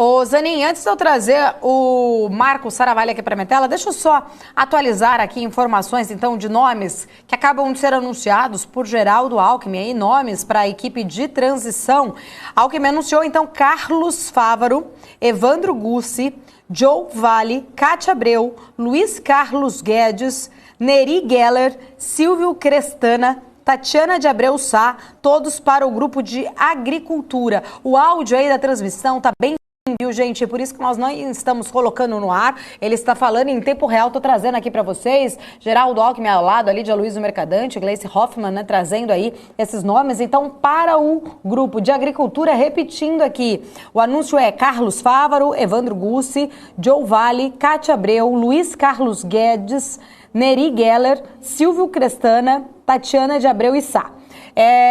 Ô Zanin, antes de eu trazer o Marco Saravalli aqui para minha tela, deixa eu só atualizar aqui informações, então, de nomes que acabam de ser anunciados por Geraldo Alckmin, aí, nomes para a equipe de transição. Alckmin anunciou, então, Carlos Fávaro, Evandro Gussi, Joe Valli, Cátia Abreu, Luiz Carlos Guedes, Neri Geller, Silvio Crestana, Tatiana de Abreu Sá, todos para o grupo de agricultura. O áudio aí da transmissão está bem, viu, gente? Por isso que nós não estamos colocando no ar. Ele está falando em tempo real. Estou trazendo aqui para vocês. Geraldo Alckmin ao lado ali de Aloysio Mercadante, Gleice Hoffmann, né, trazendo aí esses nomes. Então, para o grupo de agricultura, repetindo aqui, o anúncio é Carlos Fávaro, Evandro Gussi, Joe Valli, Cátia Abreu, Luiz Carlos Guedes, Neri Geller, Silvio Crestana, Tatiana de Abreu e Sá.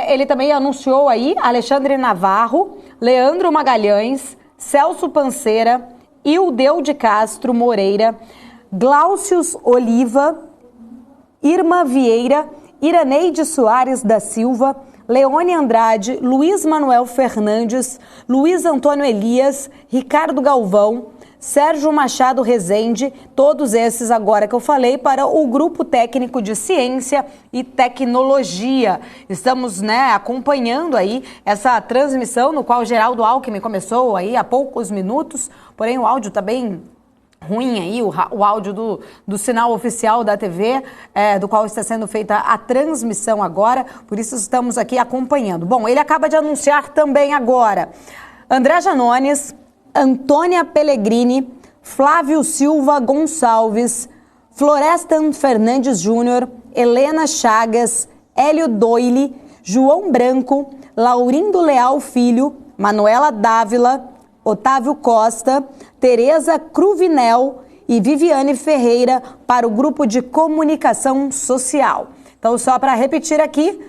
Ele também anunciou aí Alexandre Navarro, Leandro Magalhães, Celso Panceira, Ildeu de Castro Moreira, Glaucius Oliva, Irma Vieira, Iraneide Soares da Silva, Leone Andrade, Luiz Manuel Fernandes, Luiz Antônio Elias, Ricardo Galvão, Sérgio Machado Rezende, todos esses agora que eu falei para o Grupo Técnico de Ciência e Tecnologia. Estamos, acompanhando aí essa transmissão no qual Geraldo Alckmin começou aí há poucos minutos, porém o áudio está bem ruim aí, o áudio do sinal oficial da TV, do qual está sendo feita a transmissão agora, por isso estamos aqui acompanhando. Bom, ele acaba de anunciar também agora André Janones, Antônia Pellegrini, Flávio Silva Gonçalves, Florestan Fernandes Júnior, Helena Chagas, Hélio Doyle, João Branco, Laurindo Leal Filho, Manuela Dávila, Otávio Costa, Tereza Cruvinel e Viviane Ferreira para o Grupo de Comunicação Social. Então, só para repetir aqui,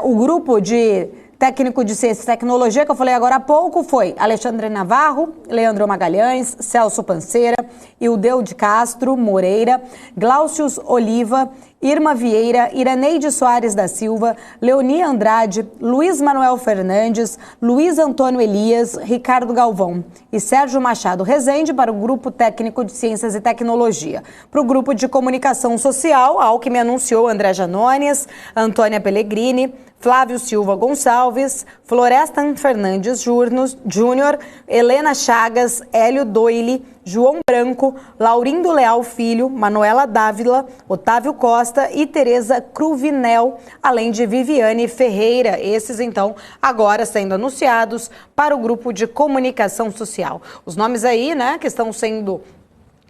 o Grupo de Técnico de Ciência e Tecnologia, que eu falei agora há pouco, foi Alexandre Navarro, Leandro Magalhães, Celso Panceira, Ildeu de Castro Moreira, Glaucius Oliva, Irma Vieira, Iraneide Soares da Silva, Leoni Andrade, Luiz Manuel Fernandes, Luiz Antônio Elias, Ricardo Galvão e Sérgio Machado Rezende para o Grupo Técnico de Ciências e Tecnologia. Para o Grupo de Comunicação Social, a Alckmin anunciou André Janones, Antônia Pellegrini, Flávio Silva Gonçalves, Florestan Fernandes Júnior, Helena Chagas, Hélio Doyle, João Branco, Laurindo Leal Filho, Manuela Dávila, Otávio Costa e Tereza Cruvinel, além de Viviane Ferreira. Esses, então, agora sendo anunciados para o Grupo de Comunicação Social. Os nomes aí, que estão sendo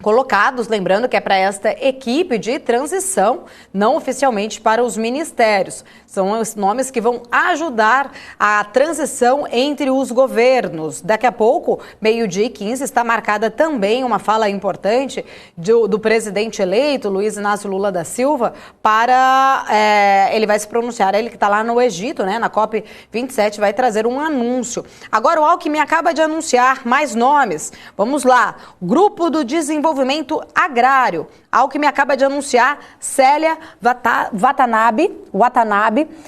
colocados, lembrando que é para esta equipe de transição, não oficialmente para os ministérios. São os nomes que vão ajudar a transição entre os governos. Daqui a pouco, 12h15, está marcada também uma fala importante do presidente eleito, Luiz Inácio Lula da Silva, ele vai se pronunciar, ele que está lá no Egito, na COP27, vai trazer um anúncio. Agora o Alckmin acaba de anunciar mais nomes. Vamos lá, Grupo do Desenvolvimento Agrário. Alckmin acaba de anunciar Célia Watanabe,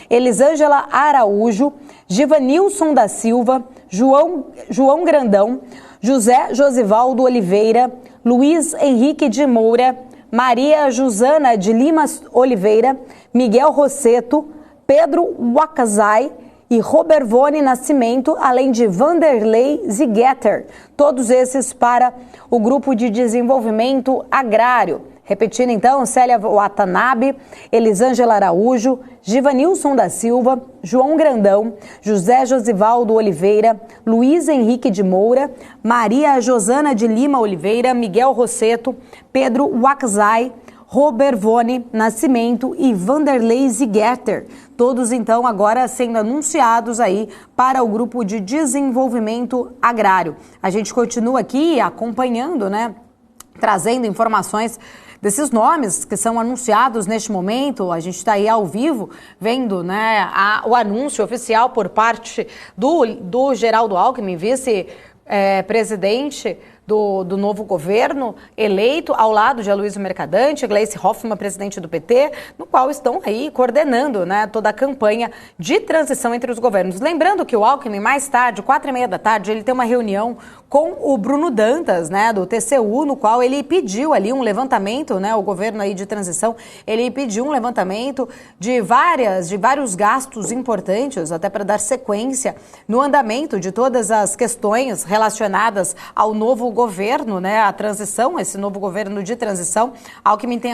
Elisângela Araújo, Givanilson da Silva, João Grandão, José Josivaldo Oliveira, Luiz Henrique de Moura, Maria Jusana de Lima Oliveira, Miguel Rosseto, Pedro Wakazai e Robervone Nascimento, além de Vanderlei Zigeter, todos esses para o Grupo de Desenvolvimento Agrário. Repetindo então, Célia Watanabe, Elisângela Araújo, Givanilson da Silva, João Grandão, José Josivaldo Oliveira, Luiz Henrique de Moura, Maria Josana de Lima Oliveira, Miguel Rosseto, Pedro Wakazai, Robervone Nascimento e Vanderlei Zigeter. Todos, então, agora sendo anunciados aí para o Grupo de Desenvolvimento Agrário. A gente continua aqui acompanhando, trazendo informações desses nomes que são anunciados neste momento. A gente está aí ao vivo vendo o anúncio oficial por parte do Geraldo Alckmin, vice-presidente do novo governo eleito ao lado de Aloysio Mercadante, Gleice Hoffmann, presidente do PT, no qual estão aí coordenando, né, toda a campanha de transição entre os governos. Lembrando que o Alckmin, mais tarde, 4h30 da tarde, ele tem uma reunião com o Bruno Dantas, né, do TCU, no qual ele pediu ali um levantamento, né, o governo aí de transição, ele pediu um levantamento de vários gastos importantes, até para dar sequência no andamento de todas as questões relacionadas ao novo governo, né, a transição, esse novo governo de transição. Alckmin tem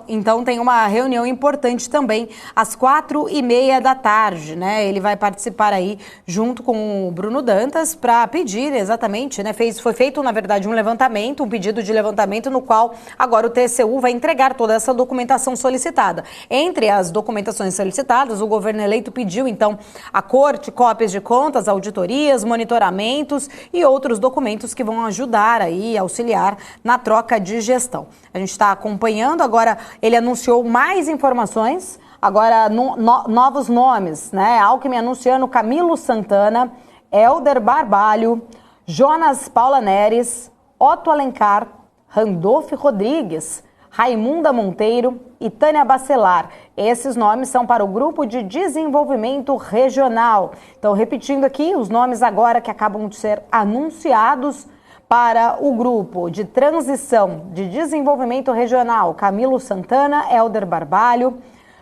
então tem uma reunião importante também às 4h30 da tarde, né, ele vai participar aí junto com o Bruno Dantas para pedir exatamente, né, foi feito na verdade um levantamento, um pedido de levantamento no qual agora o TCU vai entregar toda essa documentação solicitada. Entre as documentações solicitadas, o governo eleito pediu então à corte cópias de contas, auditorias, monitoramentos e outros documentos que vão ajudar aí, auxiliar na troca de gestão. A gente está acompanhando, agora ele anunciou mais informações, agora novos nomes, né? Alckmin anunciando Camilo Santana, Helder Barbalho, Jonas Paula Neres, Otto Alencar, Randolph Rodrigues, Raimunda Monteiro e Tânia Bacelar. Esses nomes são para o Grupo de Desenvolvimento Regional. Então, repetindo aqui, os nomes agora que acabam de ser anunciados para o Grupo de Transição de Desenvolvimento Regional: Camilo Santana, Helder Barbalho,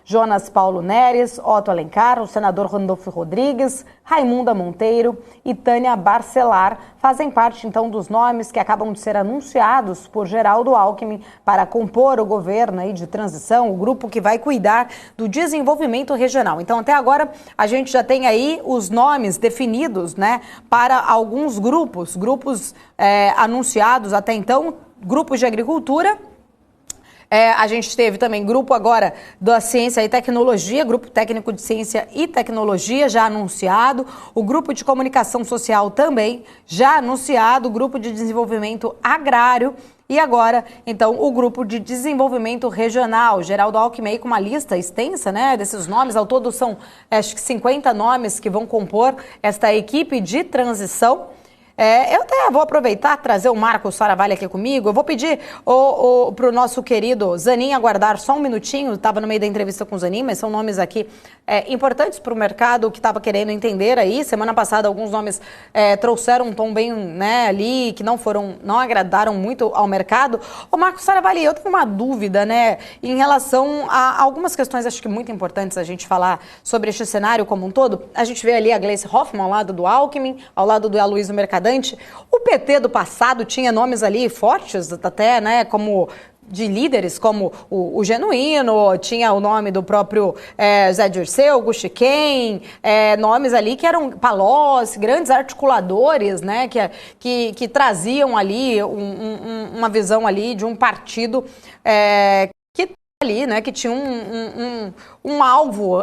Jonas Paulo Neres, Otto Alencar, o senador Randolph Rodrigues, Raimunda Monteiro e Tânia Bacelar fazem parte, então, dos nomes que acabam de ser anunciados por Geraldo Alckmin para compor o governo aí de transição, o grupo que vai cuidar do desenvolvimento regional. Então, até agora, a gente já tem aí os nomes definidos, né, para alguns grupos anunciados até então, grupos de agricultura. A gente teve também grupo agora da Ciência e Tecnologia, Grupo Técnico de Ciência e Tecnologia já anunciado, o Grupo de Comunicação Social também já anunciado, o Grupo de Desenvolvimento Agrário e agora, então, o Grupo de Desenvolvimento Regional. Geraldo Alckmin aí com uma lista extensa, né, desses nomes, ao todo são acho que 50 nomes que vão compor esta equipe de transição. Eu até vou aproveitar e trazer o Marcos Saravalli aqui comigo. Eu vou pedir para o nosso querido Zanin aguardar só um minutinho. Estava no meio da entrevista com o Zanin, mas são nomes aqui importantes para o mercado que estava querendo entender aí. Semana passada alguns nomes trouxeram um tom bem, né, ali, que não agradaram muito ao mercado. Ô Marcos Saravalli, eu tenho uma dúvida, né, em relação a algumas questões, acho que muito importantes a gente falar sobre este cenário como um todo. A gente vê ali a Gleice Hoffmann ao lado do Alckmin, ao lado do Aloysio Mercadante. O PT do passado tinha nomes ali fortes, até, né, como de líderes, como o Genuíno, tinha o nome do próprio Zé Dirceu, Guxiquem, nomes ali que eram Palocci, grandes articuladores, né, que traziam ali uma visão ali de um partido ali, né, que tinha um alvo.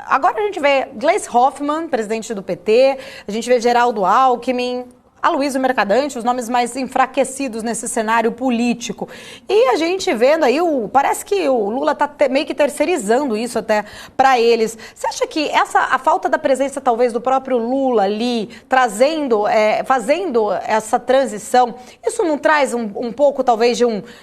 Agora a gente vê Gleice Hoffmann, presidente do PT, a gente vê Geraldo Alckmin, Aloysio Mercadante, os nomes mais enfraquecidos nesse cenário político. E a gente vendo aí, parece que o Lula está meio que terceirizando isso até para eles. Você acha que a falta da presença talvez do próprio Lula ali, fazendo essa transição, isso não traz um pouco talvez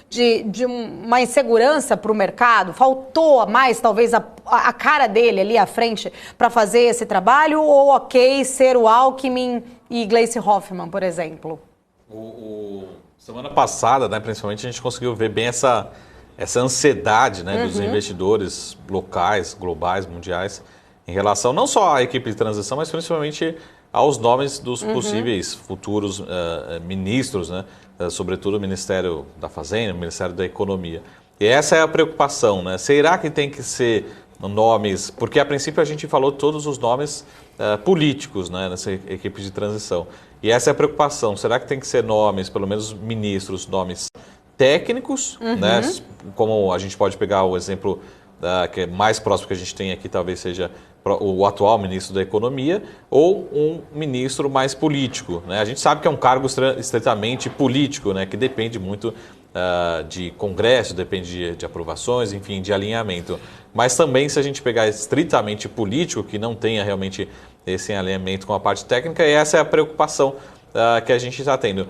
de uma insegurança para o mercado? Faltou mais talvez a cara dele ali à frente para fazer esse trabalho? Ou ok ser o Alckmin e Gleice Hoffmann, por exemplo? Semana passada, né, principalmente, a gente conseguiu ver bem essa ansiedade, né, dos investidores locais, globais, mundiais, em relação não só à equipe de transição, mas principalmente aos nomes dos possíveis futuros ministros, né, sobretudo o Ministério da Fazenda, o Ministério da Economia. E essa é a preocupação, né? Será que tem que ser nomes, porque a princípio a gente falou todos os nomes políticos, né, nessa equipe de transição. E essa é a preocupação. Será que tem que ser nomes, pelo menos ministros, nomes técnicos, né? Como a gente pode pegar o exemplo que é mais próximo que a gente tem aqui, talvez seja o atual ministro da Economia, ou um ministro mais político, né? A gente sabe que é um cargo estritamente político, né, que depende muito de Congresso, depende de aprovações, enfim, de alinhamento. Mas também, se a gente pegar estritamente político, que não tenha realmente esse alinhamento com a parte técnica, e essa é a preocupação que a gente está tendo.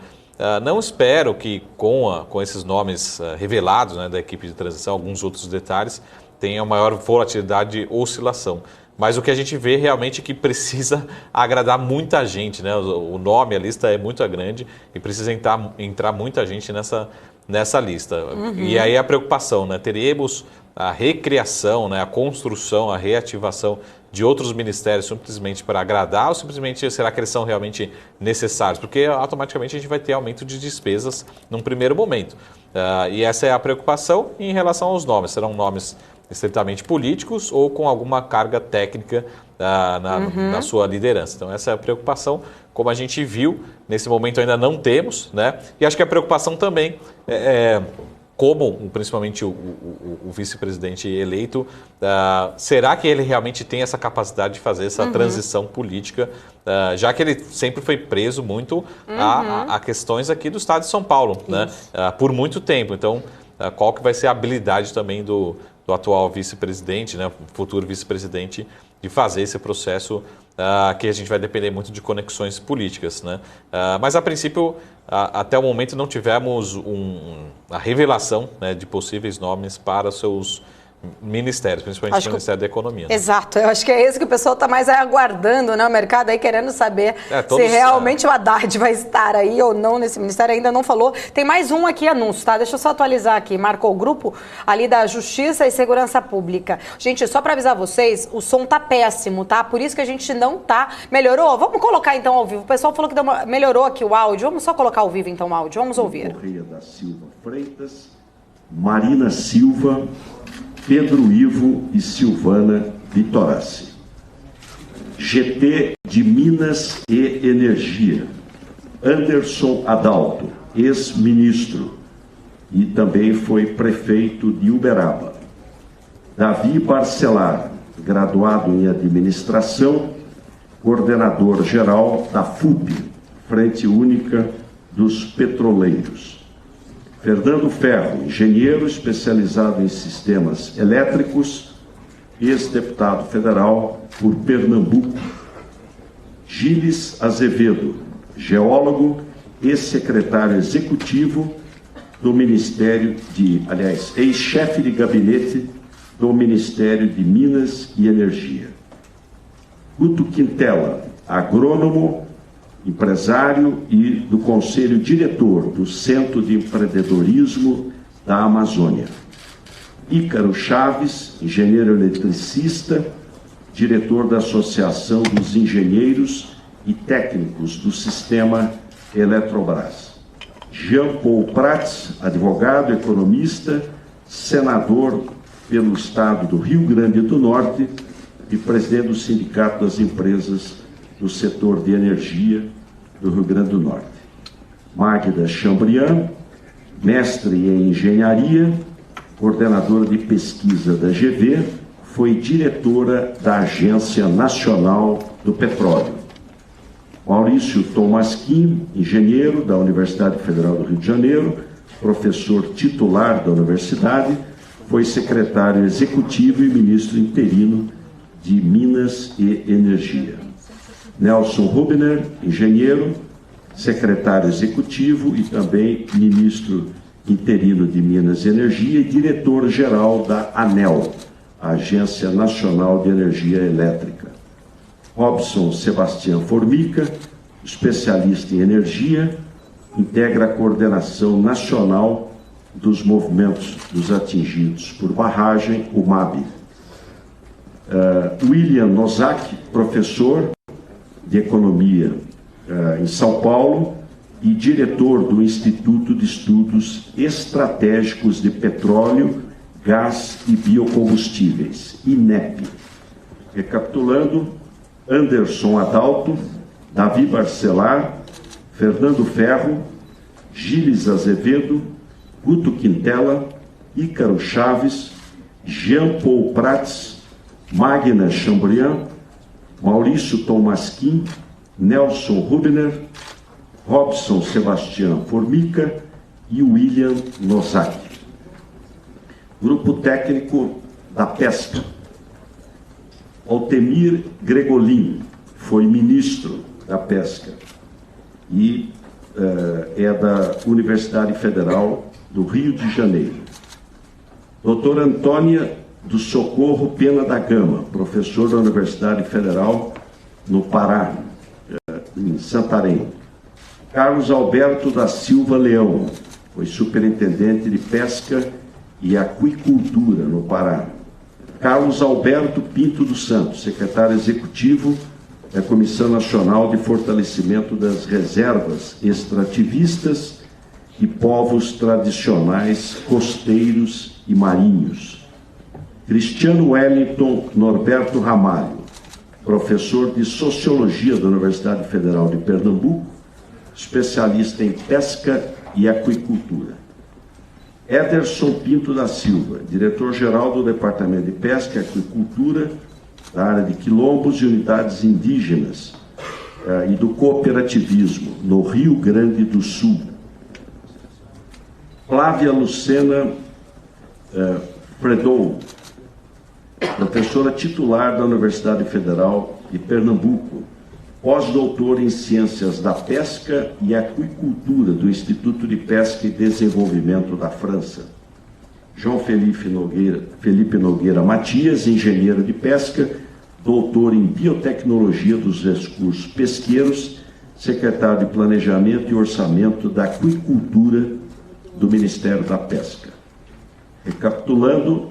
não espero que com esses nomes revelados, né, da equipe de transição, alguns outros detalhes, tenha maior volatilidade e oscilação. Mas o que a gente vê realmente é que precisa agradar muita gente, né? O nome, a lista é muito grande e precisa entrar muita gente nessa lista. E aí a preocupação, né? Teremos a recriação, né? A construção, a reativação de outros ministérios simplesmente para agradar ou simplesmente será que eles são realmente necessários? Porque automaticamente a gente vai ter aumento de despesas num primeiro momento. E essa é a preocupação em relação aos nomes. Serão nomes estritamente políticos ou com alguma carga técnica na sua liderança. Então essa é a preocupação, como a gente viu, nesse momento ainda não temos, né? E acho que a preocupação também como principalmente o vice-presidente eleito, será que ele realmente tem essa capacidade de fazer essa transição política, já que ele sempre foi preso muito a questões aqui do estado de São Paulo, né? Por muito tempo. Então, qual que vai ser a habilidade também do atual vice-presidente, né, futuro vice-presidente, de fazer esse processo que a gente vai depender muito de conexões políticas, né? Mas, a princípio, até o momento não tivemos a revelação, né, de possíveis nomes para seus ministérios, principalmente o Ministério da Economia. Né? Exato, eu acho que é isso que o pessoal está mais aguardando, né? O mercado aí querendo saber se realmente o Haddad vai estar aí ou não nesse ministério, ainda não falou. Tem mais um aqui, anúncio, tá? Deixa eu só atualizar aqui, marcou o grupo ali da Justiça e Segurança Pública. Gente, só para avisar vocês, o som tá péssimo, tá? Por isso que a gente não tá... Melhorou? Vamos colocar então ao vivo. O pessoal falou que melhorou aqui o áudio, vamos só colocar ao vivo então o áudio, vamos ouvir. Correia da Silva Freitas, Marina Silva, Pedro Ivo e Silvana Vitorassi. GT de Minas e Energia, Anderson Adalto, ex-ministro e também foi prefeito de Uberaba. Davi Barcelar, graduado em administração, coordenador geral da FUP, Frente Única dos Petroleiros. Fernando Ferro, engenheiro especializado em sistemas elétricos, ex-deputado federal por Pernambuco. Gilles Azevedo, geólogo, ex-secretário executivo do Ministério ex-chefe de gabinete do Ministério de Minas e Energia. Guto Quintela, agrônomo, empresário e do Conselho Diretor do Centro de Empreendedorismo da Amazônia. Ícaro Chaves, engenheiro eletricista, diretor da Associação dos Engenheiros e Técnicos do Sistema Eletrobras. Jean Paul Prats, advogado, economista, senador pelo Estado do Rio Grande do Norte e presidente do Sindicato das Empresas do Setor de Energia do Rio Grande do Norte. Magda Chambriand, mestre em Engenharia, coordenadora de pesquisa da GV, foi diretora da Agência Nacional do Petróleo. Maurício Tomasquim, engenheiro da Universidade Federal do Rio de Janeiro, professor titular da universidade, foi secretário executivo e ministro interino de Minas e Energia. Nelson Rubner, engenheiro, secretário executivo e também ministro interino de Minas e Energia e diretor-geral da ANEEL, Agência Nacional de Energia Elétrica. Robson Sebastião Formica, especialista em energia, integra a coordenação nacional dos movimentos dos atingidos por barragem, o MAB. William Nozak, professor de Economia em São Paulo e diretor do Instituto de Estudos Estratégicos de Petróleo, Gás e Biocombustíveis, INEP. Recapitulando, Anderson Adalto, Davi Barcelar, Fernando Ferro, Gilles Azevedo, Guto Quintela, Ícaro Chaves, Jean Paul Prats, Magna Chambriand, Maurício Tomasquim, Nelson Rubner, Robson Sebastião Formica e William Nozak. Grupo técnico da pesca. Altemir Gregolin foi ministro da pesca e é da Universidade Federal do Rio de Janeiro. Doutora Antônia do Socorro Pena da Gama, professor da Universidade Federal no Pará, em Santarém. Carlos Alberto da Silva Leão, foi superintendente de pesca e aquicultura no Pará. Carlos Alberto Pinto dos Santos, secretário executivo da Comissão Nacional de Fortalecimento das Reservas Extrativistas e Povos Tradicionais Costeiros e Marinhos. Cristiano Wellington Norberto Ramalho, professor de Sociologia da Universidade Federal de Pernambuco, especialista em pesca e aquicultura. Ederson Pinto da Silva, diretor-geral do Departamento de Pesca e Aquicultura, da área de quilombos e unidades indígenas e do cooperativismo, no Rio Grande do Sul. Flávia Lucena Fredou, professora titular da Universidade Federal de Pernambuco, pós-doutor em Ciências da Pesca e Aquicultura do Instituto de Pesca e Desenvolvimento da França. João Felipe Nogueira Matias, engenheiro de pesca, doutor em Biotecnologia dos Recursos Pesqueiros, secretário de Planejamento e Orçamento da Aquicultura do Ministério da Pesca. Recapitulando,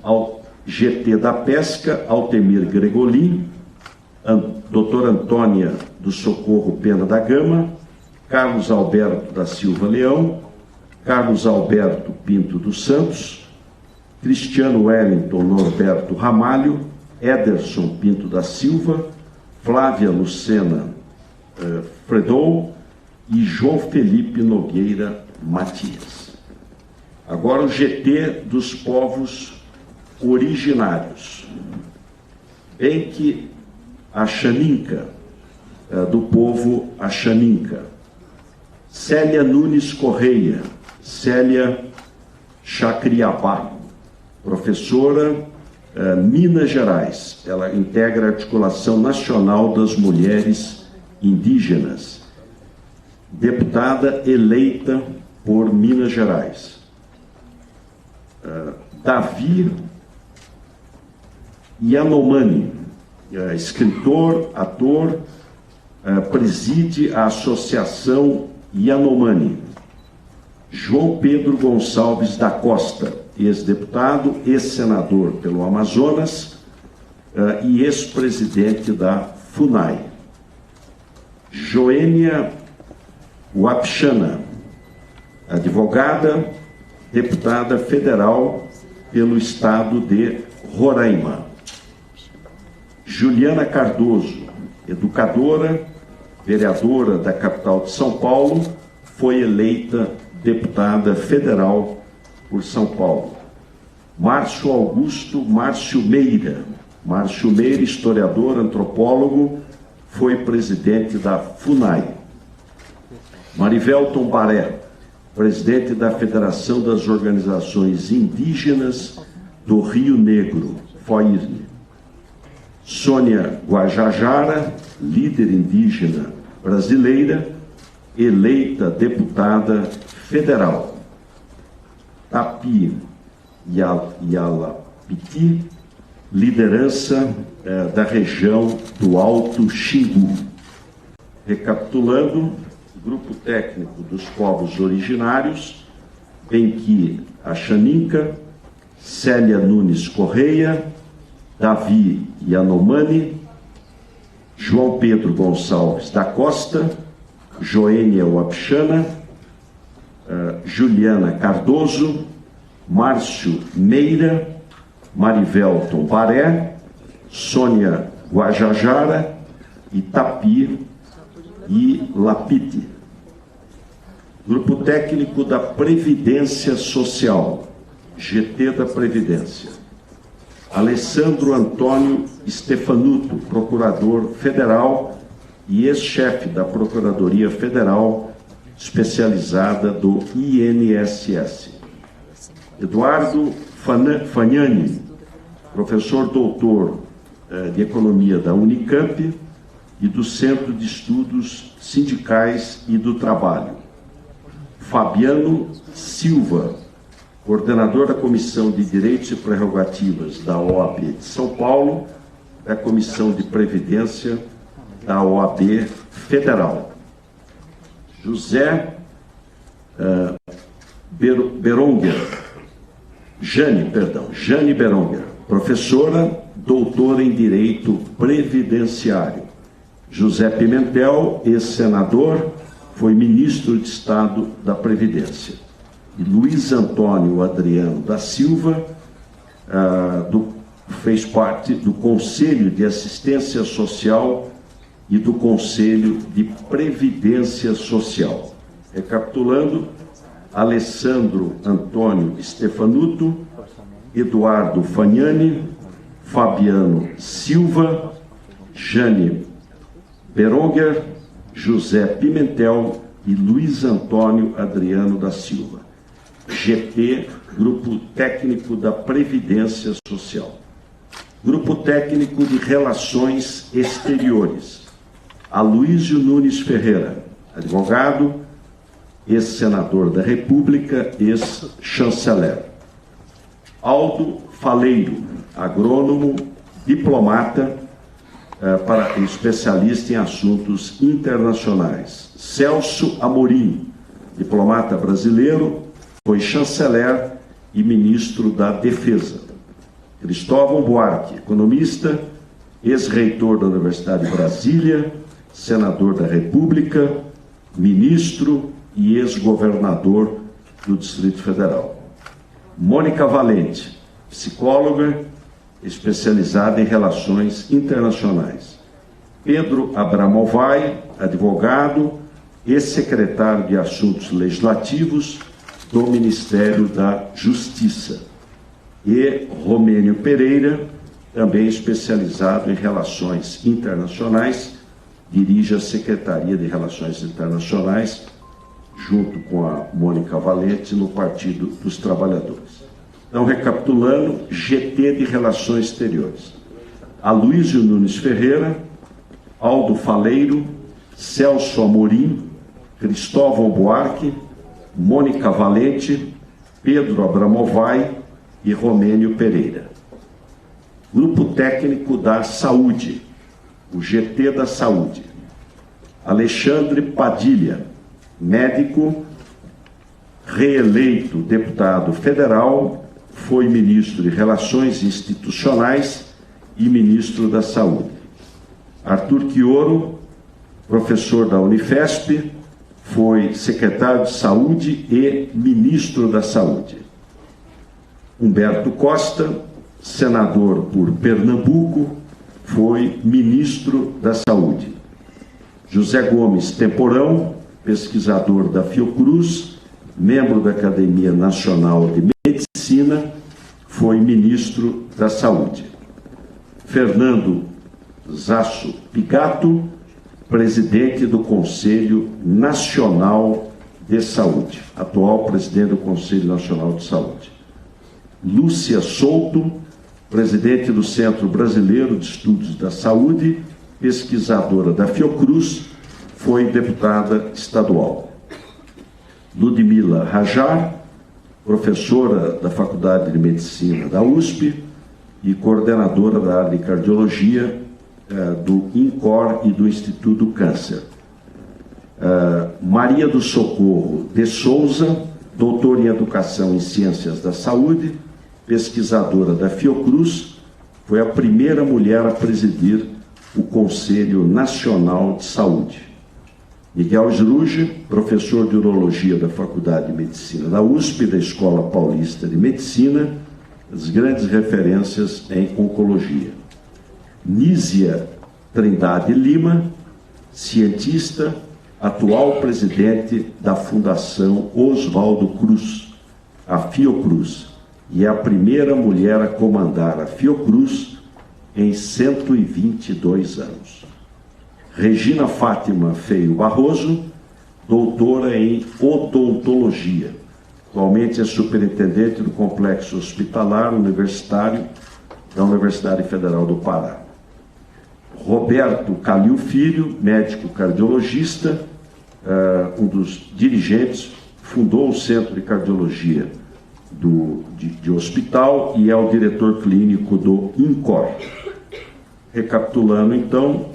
ao GT da Pesca, Altemir Gregolin, doutora Antônia do Socorro Pena da Gama, Carlos Alberto da Silva Leão, Carlos Alberto Pinto dos Santos, Cristiano Wellington Norberto Ramalho, Ederson Pinto da Silva, Flávia Lucena Fredou e João Felipe Nogueira Matias. Agora o GT dos povos originários. Bem que Axaninca, do povo Axaninca. Célia Nunes Correia, Célia Chacriabá, professora, Minas Gerais. Ela integra a Articulação Nacional das Mulheres Indígenas. Deputada eleita por Minas Gerais. Davi Yanomami, escritor, ator, preside a Associação Yanomami. João Pedro Gonçalves da Costa, ex-deputado, ex-senador pelo Amazonas e ex-presidente da FUNAI. Joênia Wapchana, advogada, deputada federal pelo estado de Roraima. Juliana Cardoso, educadora, vereadora da capital de São Paulo, foi eleita deputada federal por São Paulo. Márcio Augusto Márcio Meira, historiador, antropólogo, foi presidente da FUNAI. Marivelton Baré, presidente da Federação das Organizações Indígenas do Rio Negro, FOIRNE. Sônia Guajajara, líder indígena brasileira, eleita deputada federal. Tapi Yalapiti, liderança da região do Alto Xingu. Recapitulando, grupo técnico dos povos originários, Benqui Axaninca, Célia Nunes Correia, Davi Yanomami, João Pedro Gonçalves da Costa, Joênia Wapchana, Juliana Cardoso, Márcio Meira, Marivelton Baré, Sônia Guajajara, Itapi e Lapite. Grupo técnico da Previdência Social, GT da Previdência. Alessandro Antônio Stefanuto, procurador federal e ex-chefe da Procuradoria Federal especializada do INSS. Eduardo Fagnani, professor doutor de Economia da Unicamp, e do Centro de Estudos Sindicais e do Trabalho. Fabiano Silva, coordenador da Comissão de Direitos e Prerrogativas da OAB de São Paulo, da Comissão de Previdência da OAB Federal. Jane Beronger, professora, doutora em Direito Previdenciário. José Pimentel, ex-senador, foi ministro de Estado da Previdência. E Luiz Antônio Adriano da Silva fez parte do Conselho de Assistência Social e do Conselho de Previdência Social. Recapitulando: Alessandro Antônio Stefanuto, Eduardo Fagnani, Fabiano Silva, Jane Beronger, José Pimentel e Luiz Antônio Adriano da Silva. GT, Grupo Técnico da Previdência Social. Grupo Técnico de Relações Exteriores. Aloísio Nunes Ferreira, advogado, ex-senador da República, ex-chanceler. Aldo Faleiro, agrônomo, diplomata, especialista em assuntos internacionais. Celso Amorim, diplomata brasileiro, foi chanceler e ministro da Defesa. Cristóvão Buarque, economista, ex-reitor da Universidade de Brasília, senador da República, ministro e ex-governador do Distrito Federal. Mônica Valente, psicóloga, especializada em relações internacionais. Pedro Abramovay, advogado, ex-secretário de Assuntos Legislativos do Ministério da Justiça. E Romênio Pereira, também especializado em relações internacionais, dirige a Secretaria de Relações Internacionais, junto com a Mônica Valente, no Partido dos Trabalhadores. Então, recapitulando: GT de Relações Exteriores. Aloísio Nunes Ferreira, Aldo Faleiro, Celso Amorim, Cristóvão Buarque, Mônica Valente, Pedro Abramovay e Romênio Pereira. Grupo Técnico da Saúde, o GT da Saúde. Alexandre Padilha, médico, reeleito deputado federal, foi ministro de Relações Institucionais e ministro da Saúde. Arthur Quioro, professor da Unifesp, foi secretário de Saúde e ministro da Saúde. Humberto Costa, senador por Pernambuco, foi ministro da Saúde. José Gomes Temporão, pesquisador da Fiocruz, membro da Academia Nacional de Medicina, foi ministro da Saúde. Fernando Zasso Pigato, presidente do Conselho Nacional de Saúde, atual presidente do Conselho Nacional de Saúde. Lúcia Souto, presidente do Centro Brasileiro de Estudos da Saúde, pesquisadora da Fiocruz, foi deputada estadual. Ludmila Rajar, professora da Faculdade de Medicina da USP e coordenadora da área de cardiologia do INCOR e do Instituto Câncer. Maria do Socorro de Souza, doutora em Educação em Ciências da Saúde, pesquisadora da Fiocruz, foi a primeira mulher a presidir o Conselho Nacional de Saúde. Miguel Sruge, professor de Urologia da Faculdade de Medicina da USP e da Escola Paulista de Medicina, as grandes referências em oncologia. Nízia Trindade Lima, cientista, atual presidente da Fundação Oswaldo Cruz, a Fiocruz, e é a primeira mulher a comandar a Fiocruz em 122 anos. Regina Fátima Feio Barroso, doutora em odontologia, atualmente é superintendente do Complexo Hospitalar Universitário da Universidade Federal do Pará. Roberto Calil Filho, médico cardiologista, um dos dirigentes, fundou o Centro de Cardiologia de hospital e é o diretor clínico do INCOR. Recapitulando, então,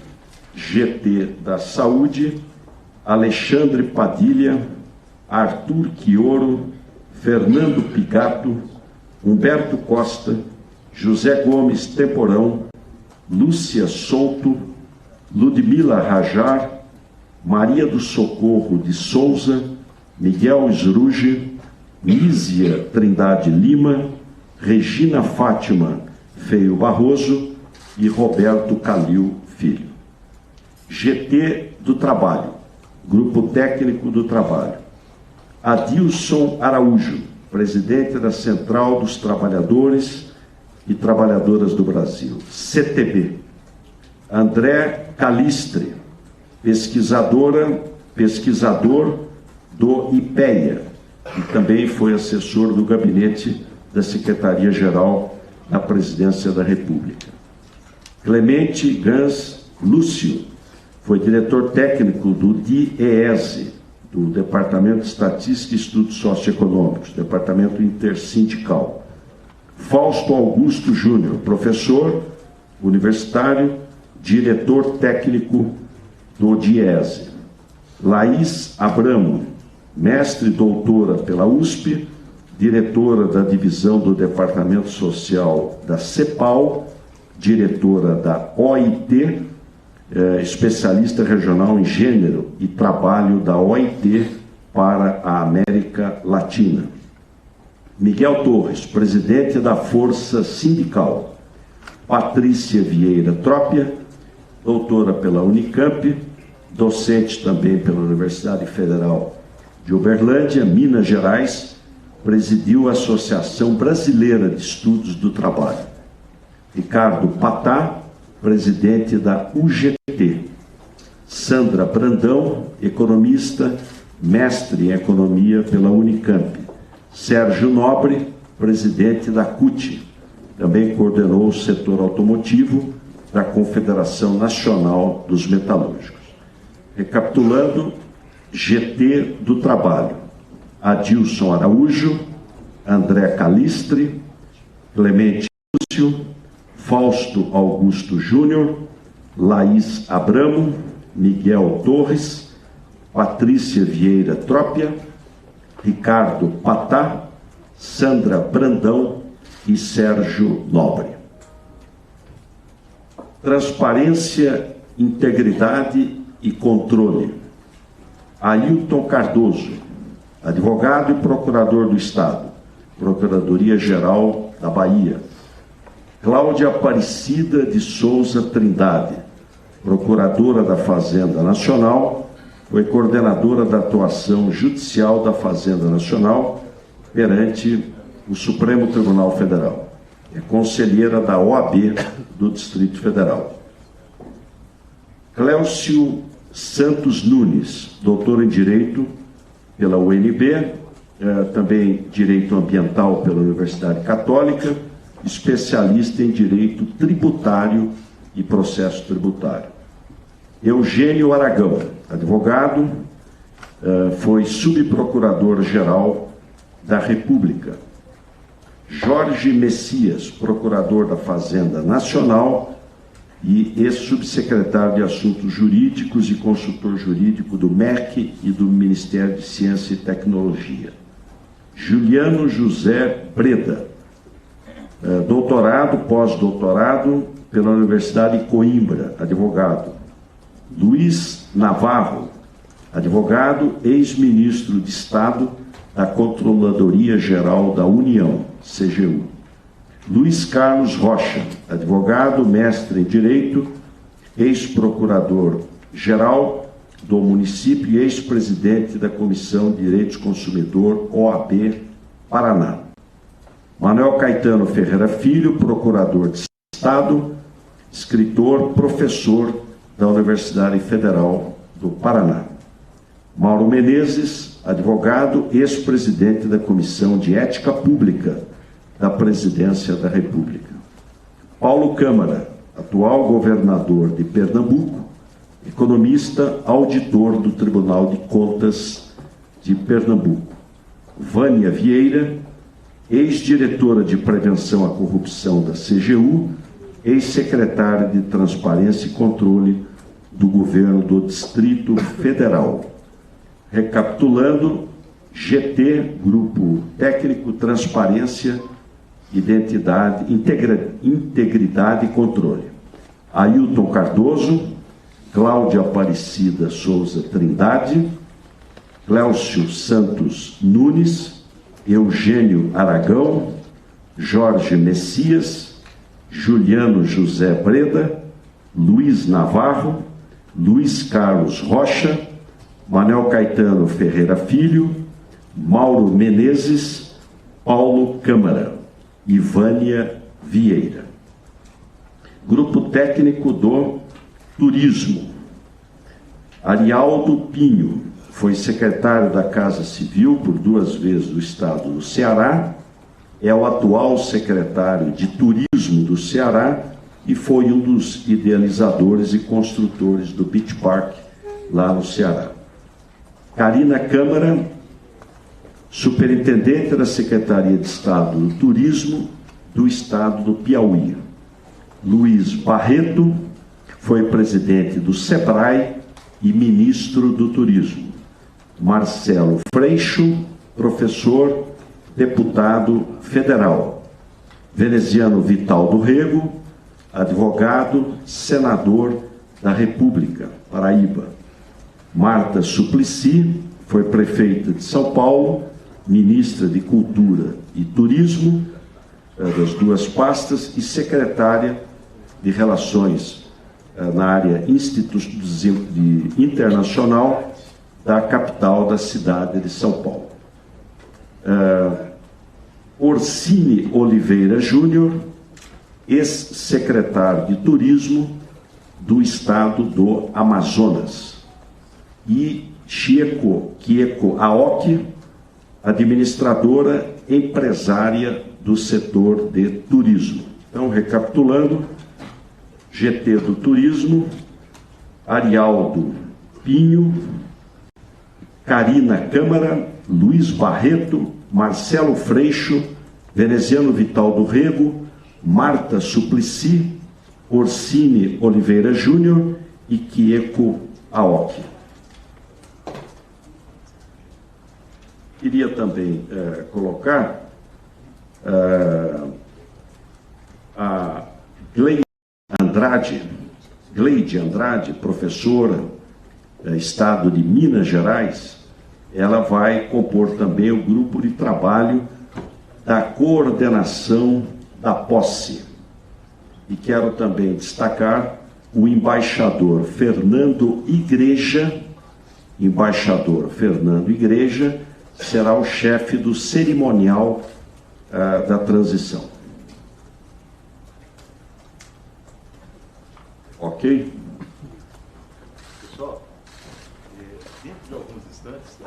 GT da Saúde, Alexandre Padilha, Arthur Quioro, Fernando Pigato, Humberto Costa, José Gomes Temporão, Lúcia Souto, Ludmila Rajar, Maria do Socorro de Souza, Miguel Sruge, Lísia Trindade Lima, Regina Fátima Feio Barroso e Roberto Calil Filho. GT do Trabalho, Grupo Técnico do Trabalho. Adilson Araújo, presidente da Central dos Trabalhadores e Trabalhadoras do Brasil, CTB. André Calistre, pesquisador do IPEA, e também foi assessor do gabinete da Secretaria-Geral da Presidência da República. Clemente Gans Lúcio, foi diretor técnico do DIEESE, do Departamento de Estatística e Estudos Socioeconômicos, Departamento Intersindical. Fausto Augusto Júnior, professor universitário, diretor técnico do DIESE. Laís Abramo, mestre e doutora pela USP, diretora da divisão do Departamento Social da CEPAL, diretora da OIT, especialista regional em gênero e trabalho da OIT para a América Latina. Miguel Torres, presidente da Força Sindical. Patrícia Vieira Trópia, doutora pela Unicamp, docente também pela Universidade Federal de Uberlândia, Minas Gerais, presidiu a Associação Brasileira de Estudos do Trabalho. Ricardo Patá, presidente da UGT. Sandra Brandão, economista, mestre em economia pela Unicamp. Sérgio Nobre, presidente da CUT. Também coordenou o setor automotivo da Confederação Nacional dos Metalúrgicos. Recapitulando, GT do Trabalho: Adilson Araújo, André Calistre, Clemente Lúcio, Fausto Augusto Júnior, Laís Abramo, Miguel Torres, Patrícia Vieira Trópia, Ricardo Patá, Sandra Brandão e Sérgio Nobre. Transparência, integridade e controle. Ailton Cardoso, advogado e procurador do Estado, Procuradoria-Geral da Bahia. Cláudia Aparecida de Souza Trindade, procuradora da Fazenda Nacional, foi coordenadora da atuação judicial da Fazenda Nacional perante o Supremo Tribunal Federal. É conselheira da OAB do Distrito Federal. Cléucio Santos Nunes, doutor em Direito pela UNB, também Direito Ambiental pela Universidade Católica, especialista em Direito Tributário e Processo Tributário. Eugênio Aragão, advogado, foi subprocurador-geral da República. Jorge Messias, procurador da Fazenda Nacional e ex-subsecretário de Assuntos Jurídicos e consultor jurídico do MEC e do Ministério de Ciência e Tecnologia. Juliano José Breda, doutorado, pós-doutorado pela Universidade de Coimbra, advogado. Luiz Navarro, advogado, ex-ministro de Estado da Controladoria Geral da União, CGU. Luiz Carlos Rocha, advogado, mestre em Direito, ex-procurador-geral do município e ex-presidente da Comissão de Direitos do Consumidor, OAB, Paraná. Manuel Caetano Ferreira Filho, procurador de Estado, escritor, professor da Universidade Federal do Paraná. Mauro Menezes, advogado, ex-presidente da Comissão de Ética Pública da Presidência da República. Paulo Câmara, atual governador de Pernambuco, economista, auditor do Tribunal de Contas de Pernambuco. Vânia Vieira, ex-diretora de Prevenção à Corrupção da CGU, ex-secretária de Transparência e Controle do Governo do Distrito Federal. Recapitulando, GT, Grupo Técnico, Transparência, Integridade e Controle. Ailton Cardoso, Cláudia Aparecida Souza Trindade, Cléucio Santos Nunes, Eugênio Aragão, Jorge Messias, Juliano José Breda, Luiz Navarro, Luiz Carlos Rocha, Manuel Caetano Ferreira Filho, Mauro Menezes, Paulo Câmara e Vânia Vieira. Grupo Técnico do Turismo. Arialdo Pinho foi secretário da Casa Civil por 2 vezes do Estado do Ceará, é o atual secretário de Turismo do Ceará e foi um dos idealizadores e construtores do Beach Park lá no Ceará. Karina Câmara, superintendente da Secretaria de Estado do Turismo do Estado do Piauí. Luiz Barreto foi presidente do SEBRAE e ministro do Turismo. Marcelo Freixo, professor, deputado federal. Veneziano Vital do Rego, advogado, senador da República, Paraíba. Marta Suplicy foi prefeita de São Paulo, ministra de Cultura e Turismo, das 2 pastas, e secretária de Relações na área internacional da capital da cidade de São Paulo. Orsini Oliveira Júnior, ex-secretário de Turismo do Estado do Amazonas. E Kieko Aoki, administradora empresária do setor de turismo. Então, recapitulando, GT do Turismo, Arialdo Pinho, Karina Câmara, Luiz Barreto, Marcelo Freixo, Veneziano Vital do Rego, Marta Suplicy, Orsini Oliveira Júnior e Kieko Aoki. Queria também colocar a Gleide Andrade, professora Estado de Minas Gerais. Ela vai compor também o grupo de trabalho da coordenação da posse. E quero também destacar o embaixador Fernando Igreja, será o chefe do cerimonial da transição. Ok? Pessoal, dentro de alguns instantes,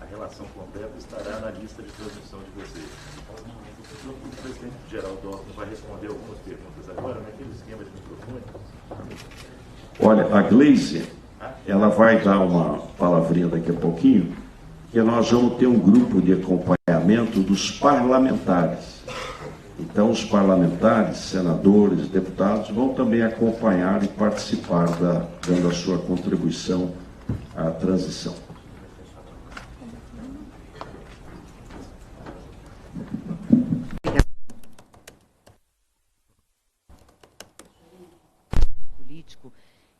a relação completa estará na lista de transmissão de vocês. O presidente Geraldo Alckmin vai responder algumas perguntas agora, naquele esquema de microfone. Olha, a Gleise, ela vai dar uma palavrinha daqui a pouquinho, que nós vamos ter um grupo de acompanhamento dos parlamentares. Então, os parlamentares, senadores, deputados, vão também acompanhar e participar, dando a sua contribuição à transição.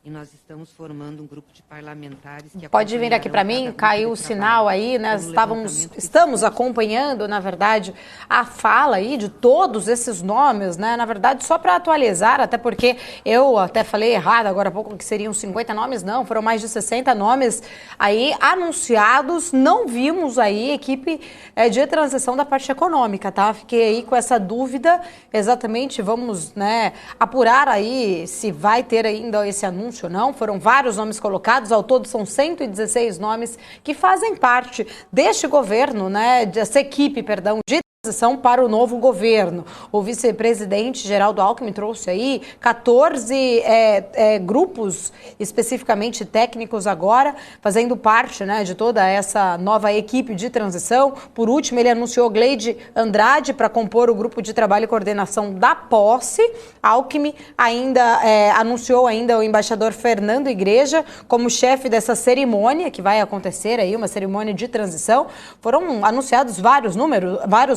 E nós estamos formando um grupo de parlamentares que pode vir aqui para mim, caiu o sinal aí, né? Estamos acompanhando, na verdade, a fala aí de todos esses nomes, né? Na verdade, só para atualizar, até porque eu até falei errado agora há pouco que seriam 50 nomes, não, foram mais de 60 nomes aí anunciados, não vimos aí equipe de transição da parte econômica, tá? Fiquei aí com essa dúvida, exatamente, vamos, né, apurar aí se vai ter ainda esse anúncio ou não. Foram vários nomes colocados, ao todo são 116 nomes que fazem parte deste governo, né, dessa equipe, perdão, de para o novo governo. O vice-presidente Geraldo Alckmin trouxe aí 14 grupos, especificamente técnicos agora, fazendo parte, né, de toda essa nova equipe de transição. Por último, ele anunciou Gleide Andrade para compor o grupo de trabalho e coordenação da posse. Alckmin ainda anunciou ainda o embaixador Fernando Igreja como chefe dessa cerimônia, que vai acontecer aí, uma cerimônia de transição. Foram anunciados vários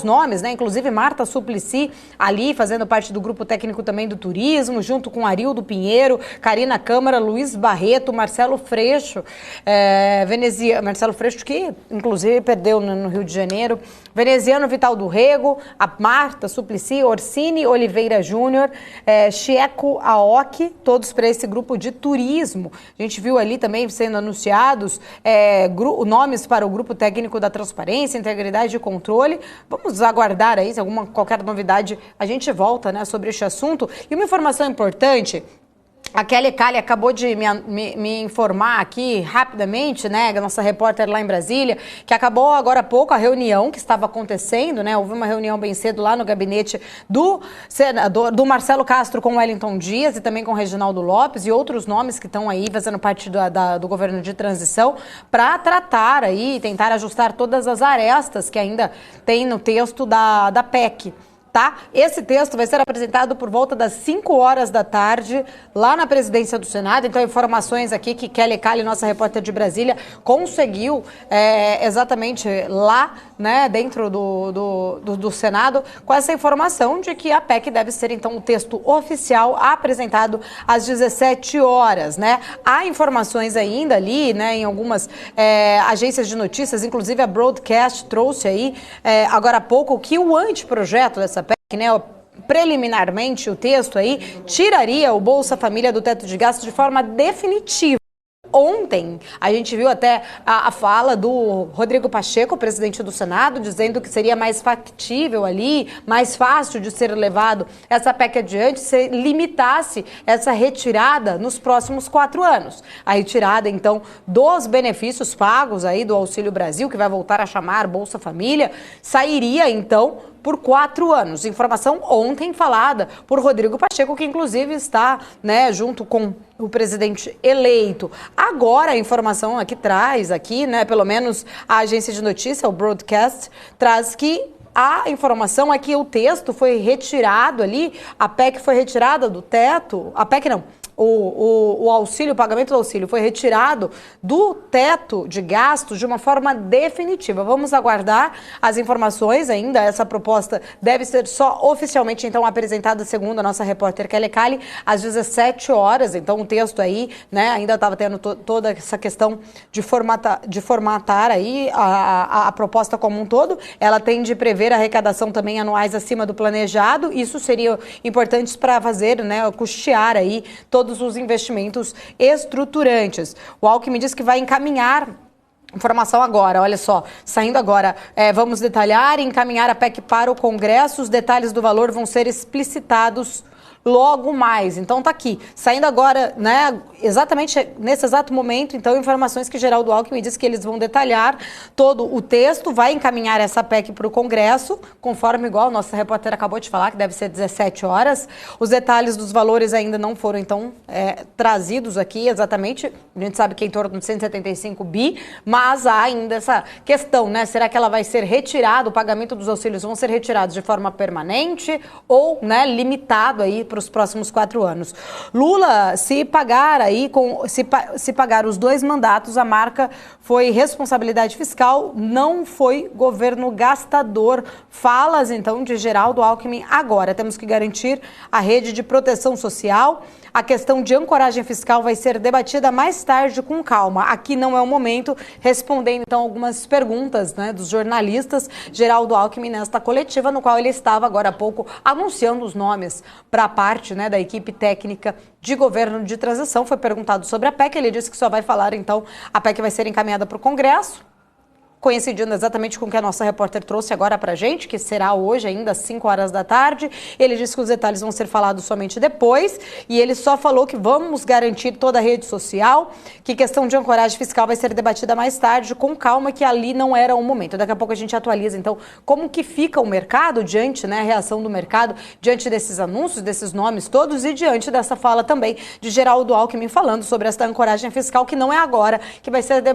nomes, né? Inclusive Marta Suplicy ali fazendo parte do grupo técnico também do turismo, junto com Arildo Pinheiro, Karina Câmara, Luiz Barreto, Marcelo Freixo, Marcelo Freixo, que inclusive perdeu no Rio de Janeiro, Veneziano Vital do Rego, a Marta Suplicy, Orsini Oliveira Júnior, Chieco Aoki, todos para esse grupo de turismo. A gente viu ali também sendo anunciados nomes para o grupo técnico da transparência, integridade e controle. Vamos aguardar aí, se qualquer novidade, a gente volta, né, sobre este assunto. E uma informação importante: a Kelly Cali acabou de me informar aqui rapidamente, né, a nossa repórter lá em Brasília, que acabou agora há pouco a reunião que estava acontecendo, né, houve uma reunião bem cedo lá no gabinete do Marcelo Castro com o Wellington Dias e também com o Reginaldo Lopes e outros nomes que estão aí fazendo parte do governo de transição para tratar aí, tentar ajustar todas as arestas que ainda tem no texto da PEC. Tá? Esse texto vai ser apresentado por volta das 5 horas da tarde lá na presidência do Senado. Então, informações aqui que Kelly Cali, nossa repórter de Brasília, conseguiu exatamente lá, né, dentro do Senado, com essa informação de que a PEC deve ser, então, o texto oficial apresentado às 17 horas, né? Há informações ainda ali, né, em algumas agências de notícias, inclusive a Broadcast trouxe aí, agora há pouco, que o anteprojeto dessa PEC, né, preliminarmente o texto aí, tiraria o Bolsa Família do teto de gastos de forma definitiva. Ontem, a gente viu até a fala do Rodrigo Pacheco, presidente do Senado, dizendo que seria mais factível ali, mais fácil de ser levado essa PEC adiante se limitasse essa retirada nos próximos 4 anos. A retirada, então, dos benefícios pagos aí do Auxílio Brasil, que vai voltar a chamar Bolsa Família, sairia, então, por 4 anos. Informação ontem falada por Rodrigo Pacheco, que inclusive está, né, junto com o presidente eleito. Agora a informação aqui traz, aqui, né, pelo menos a agência de notícia, o Broadcast, traz que a informação é que o texto foi retirado ali, a PEC foi retirada do teto, a PEC não, o auxílio, o pagamento do auxílio foi retirado do teto de gastos de uma forma definitiva. Vamos aguardar as informações ainda. Essa proposta deve ser só oficialmente, então, apresentada, segundo a nossa repórter Kelly Cali, às 17 horas. Então, o texto aí, né, ainda estava tendo toda essa questão de formatar aí a proposta como um todo. Ela tem de prever arrecadação também anuais acima do planejado. Isso seria importante para fazer, né, custear aí todos os investimentos estruturantes. O Alckmin diz que vai encaminhar informação agora, olha só, saindo agora, vamos detalhar e encaminhar a PEC para o Congresso, os detalhes do valor vão ser explicitados logo mais. Então tá aqui, saindo agora, né, exatamente nesse exato momento, então, informações que Geraldo Alckmin disse que eles vão detalhar todo o texto, vai encaminhar essa PEC para o Congresso, conforme igual nossa repórter acabou de falar, que deve ser 17 horas. Os detalhes dos valores ainda não foram, então, trazidos aqui exatamente. A gente sabe que é em torno de 175 bi, mas há ainda essa questão, né? Será que ela vai ser retirada, o pagamento dos auxílios vão ser retirados de forma permanente ou, né, limitado aí para os próximos 4 anos. Lula, se pagar os 2 mandatos, a marca foi responsabilidade fiscal, não foi governo gastador. Falas, então, de Geraldo Alckmin agora. Temos que garantir a rede de proteção social. A questão de ancoragem fiscal vai ser debatida mais tarde com calma. Aqui não é o momento, respondendo então algumas perguntas, né, dos jornalistas. Geraldo Alckmin nesta coletiva, no qual ele estava agora há pouco anunciando os nomes para a parte, né, da equipe técnica de governo de transição. Foi perguntado sobre a PEC, ele disse que só vai falar então, a PEC vai ser encaminhada para o Congresso. coincidindo exatamente com o que a nossa repórter trouxe agora pra gente, que será hoje ainda às 5 horas da tarde. Ele disse que os detalhes vão ser falados somente depois, e ele só falou que vamos garantir toda a rede social, que questão de ancoragem fiscal vai ser debatida mais tarde, com calma, que ali não era o momento. Daqui a pouco a gente atualiza, então, como que fica o mercado diante, né, a reação do mercado diante desses anúncios, desses nomes todos, e diante dessa fala também de Geraldo Alckmin falando sobre essa ancoragem fiscal, que não é agora que vai ser